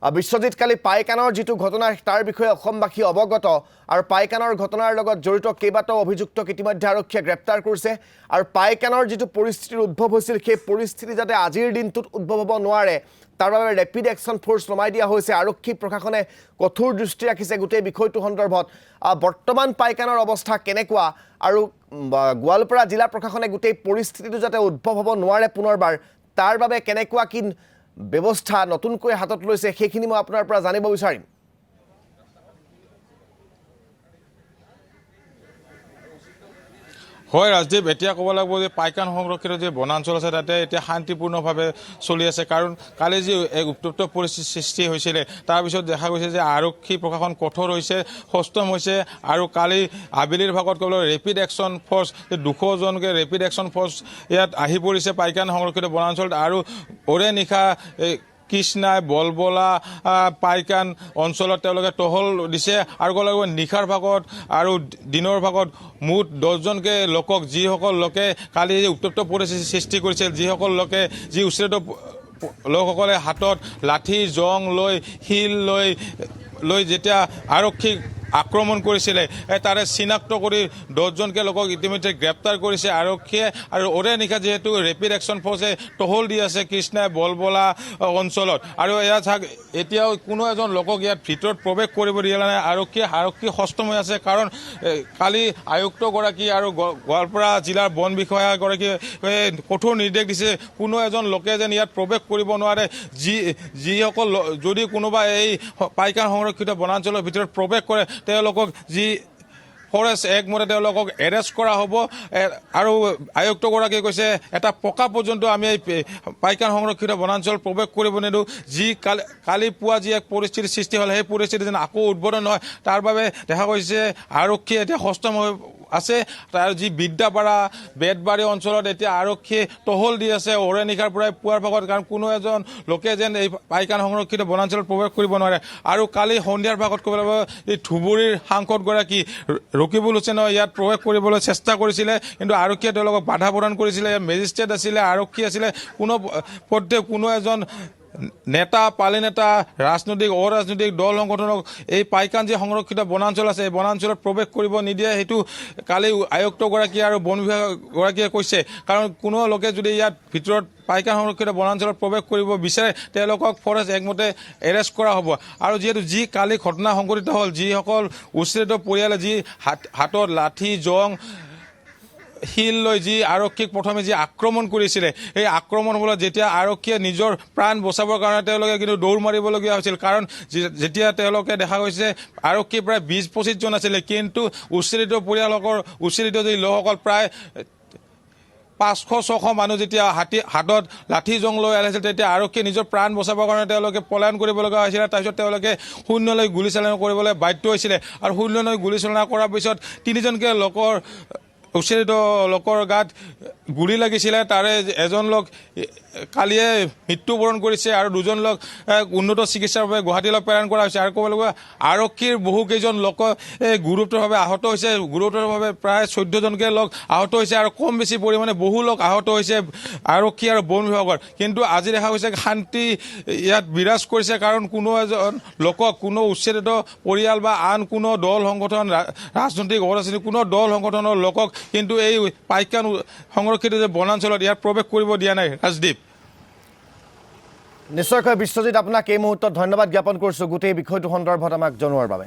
বিশ্বজিৎ কালি পাইকানৰ যিটো ঘটনা তাৰ বিষয়ে অসমবাসী অৱগত আৰু পাইকানৰ ঘটনাৰ লগত জড়িত কেইবাটাও অভিযুক্তক ইতিমধ্যে আৰক্ষীয়ে গ্ৰেপ্তাৰ কৰিছে আৰু পাইকানৰ যিটো পৰিস্থিতিৰ উদ্ভৱ হৈছিল সেই পৰিস্থিতি যাতে আজিৰ দিনটোত উদ্ভৱ হ'ব নোৱাৰে তাৰ বাবে ৰেপিড একশ্যন ফ'ৰ্চ নমাই দিয়া হৈছে আৰক্ষী প্ৰশাসনে কঠোৰ দৃষ্টি ৰাখিছে গোটেই বিষয়টো সন্দৰ্ভত বৰ্তমান পাইকানৰ অৱস্থা কেনেকুৱা আৰু গোৱালপাৰা জিলা প্ৰশাসনে গোটেই পৰিস্থিতিটো যাতে উদ্ভৱ হ'ব নোৱাৰে পুনৰবাৰ তাৰ বাবে কেনেকুৱা কি ব্যৱস্থা নতুনকৈ হাতত লৈছে সেইখিনি মই আপোনাৰ পৰা জানিব বিচাৰিম হয় ৰাজদীপ এতিয়া ক'ব লাগিব যে পাইকান সংৰক্ষিত যে বনাঞ্চল আছে তাতে এতিয়া শান্তিপূৰ্ণভাৱে চলি আছে কাৰণ কালি যি এক উত্তপ্ত পৰিস্থিতিৰ সৃষ্টি হৈছিলে তাৰপিছত দেখা গৈছে যে আৰক্ষী প্ৰশাসন কঠোৰ হৈছে সষ্টম হৈছে আৰু কালি আবেলিৰ ভাগত ক'বলৈ ৰেপিড একশ্যন ফ'ৰ্চ 200 জনকে ৰেপিড একশ্যন ফ'ৰ্চ ইয়াত আহি পৰিছে পাইকান সংৰক্ষিত বনাঞ্চলত আৰু ওৰে নিশা কৃষ্ণাই বলবলা পাইকান অঞ্চলত তেওঁলোকে টহল দিছে আৰু ক'ব লাগিব নিশাৰ ভাগত আৰু দিনৰ ভাগত মুঠ 10 জনকে লোকক যিসকল লোকে কালি উত্তপ্ত পৰিস্থিতিৰ সৃষ্টি কৰিছিল যিসকল লোকে যি উচ্ছেদিত লোকসকলে হাতত লাঠি জং লৈ শিল লৈ যেতিয়া আৰক্ষীক আক্ৰমণ কৰিছিলে তাৰে চিনাক্ত কৰি 10 জনকে লোকক ইতিমধ্যে গ্ৰেপ্তাৰ কৰিছে আৰক্ষীয়ে আৰু ওৰে নিশা যিহেতু ৰেপিড একশ্যন ফ'ৰ্চে টহল দি আছে কৃষ্ণাই বলবলা অঞ্চলত আৰু এয়া চাওক এতিয়াও কোনো এজন লোকক ইয়াত ভিতৰত প্ৰৱেশ কৰিব দিয়া নাই আৰক্ষী সষ্টম হৈ আছে কাৰণ কালি আয়ুক্তগৰাকী আৰু গোৱালপাৰা জিলাৰ বন বিষয়াগৰাকীয়ে কঠোৰ নিৰ্দেশ দিছে কোনো এজন লোকে যেন ইয়াত প্ৰৱেশ কৰিব নোৱাৰে যিসকল যদি কোনোবা এই পাইকান সংৰক্ষিত বনাঞ্চলৰ ভিতৰত প্ৰৱেশ কৰে তেওঁলোকক যি ফৰেষ্ট একমতে তেওঁলোকক এৰেষ্ট কৰা হ'ব আৰু আয়ুক্তগৰাকীয়ে কৈছে এটা পকা পৰ্যন্ত আমি এই পাইকান সংৰক্ষিত বনাঞ্চল প্ৰৱেশ কৰিব নিদিওঁ যি কালি পুৱা যি এক পৰিস্থিতিৰ সৃষ্টি হ'ল সেই পৰিস্থিতি যেন আকৌ উদ্বোধন হয় তাৰ বাবে দেখা গৈছে আৰক্ষী এতিয়া সষ্টম হৈ আছে তাৰ যি বিদ্যাপাৰা বেতবাৰী অঞ্চলত এতিয়া আৰক্ষীয়ে টহল দি আছে ওৰে নিশাৰ পৰাই পুৱাৰ ভাগত কাৰণ কোনো এজন লোকে যেন এই পাইকান সংৰক্ষিত বনাঞ্চলত প্ৰৱেশ কৰিব নোৱাৰে আৰু কালি সন্ধিয়াৰ ভাগত ক'ব লাগিব এই ধুবুৰীৰ সাংসদগৰাকী ৰকিবুল হুছেইনে ইয়াত প্ৰৱেশ কৰিবলৈ চেষ্টা কৰিছিলে কিন্তু আৰক্ষীয়ে তেওঁলোকক বাধা প্ৰদান কৰিছিলে মেজিষ্ট্ৰেট আছিলে আৰক্ষী আছিলে কোনো এজন নেতা পালি নেতা ৰাজনৈতিক অৰাজনৈতিক দল সংগঠনক এই পাইকান যি সংৰক্ষিত বনাঞ্চল আছে এই বনাঞ্চলত প্ৰৱেশ কৰিব নিদিয়ে সেইটো কালি আয়ুক্তগৰাকী আৰু বন বিভাগগৰাকীয়ে কৈছে কাৰণ কোনো লোকে যদি ইয়াত ভিতৰত পাইকান সংৰক্ষিত বনাঞ্চলত প্ৰৱেশ কৰিব বিচাৰে তেওঁলোকক ফৰেষ্ট একমতে এৰেষ্ট কৰা হ'ব আৰু যিহেতু যি কালি ঘটনা সংঘটিত হ'ল যিসকল উচ্ছেদিত পৰিয়ালে যি হাতত লাঠি জং শিল লৈ যি আৰক্ষীক প্ৰথমে যি আক্ৰমণ কৰিছিলে এই আক্ৰমণ ফলত যেতিয়া আৰক্ষীয়ে নিজৰ প্ৰাণ বচাবৰ কাৰণে তেওঁলোকে কিন্তু দৌৰ মাৰিবলগীয়া হৈছিল কাৰণ যেতিয়া তেওঁলোকে দেখা গৈছে আৰক্ষী প্ৰায় 20-25 জন আছিলে কিন্তু উচ্ছেদিত পৰিয়ালৰ উচ্ছেদিত যি লোকসকল প্ৰায় 500-600 মানুহ যেতিয়া হাতত লাঠি জং লৈ আহিছিল তেতিয়া আৰক্ষীয়ে নিজৰ প্ৰাণ বচাবৰ কাৰণে তেওঁলোকে পলায়ন কৰিবলগা হৈছিল তাৰপিছত তেওঁলোকে শূন্যলৈ গুলীচালনা কৰিবলৈ বাধ্য হৈছিলে আৰু শূন্যলৈ গুলীচালনা কৰাৰ পিছত 3 জনকে লোকৰ উচ্ছেদিত লোকৰ গাত গুলি লাগিছিলে তাৰে এজন লোক কালিয়ে মৃত্যুবৰণ কৰিছে আৰু 2 জন লোক উন্নত চিকিৎসাৰ বাবে গুৱাহাটীলৈ প্ৰেৰণ কৰা হৈছে আৰু ক'ব লাগিব আৰক্ষীৰ বহুকেইজন লোক গুৰুতৰভাৱে আহত হৈছে গুৰুতৰভাৱে প্ৰায় 14 জনকে লোক আহত হৈছে আৰু কম বেছি পৰিমাণে বহু লোক আহত হৈছে আৰক্ষী আৰু বন বিভাগৰ কিন্তু আজি দেখা গৈছে শান্তি ইয়াত বিৰাজ কৰিছে কাৰণ কোনো এজন লোকক কোনো উচ্ছেদিত পৰিয়াল বা আন কোনো দল সংগঠন ৰাজনৈতিক অৰাজনৈতিক কোনো দল সংগঠনৰ লোকক কিন্তু এই পাইকান সংৰক্ষিত যে বনাঞ্চলত ইয়াত প্ৰৱেশ কৰিব দিয়া নাই ৰাজদীপ নিশ্চয়কৈ বিশ্বজিৎ আপোনাক এই মুহূৰ্তত ধন্যবাদ জ্ঞাপন কৰিছোঁ গোটেই বিষয়টো সন্দৰ্ভত আমাক জনোৱাৰ বাবে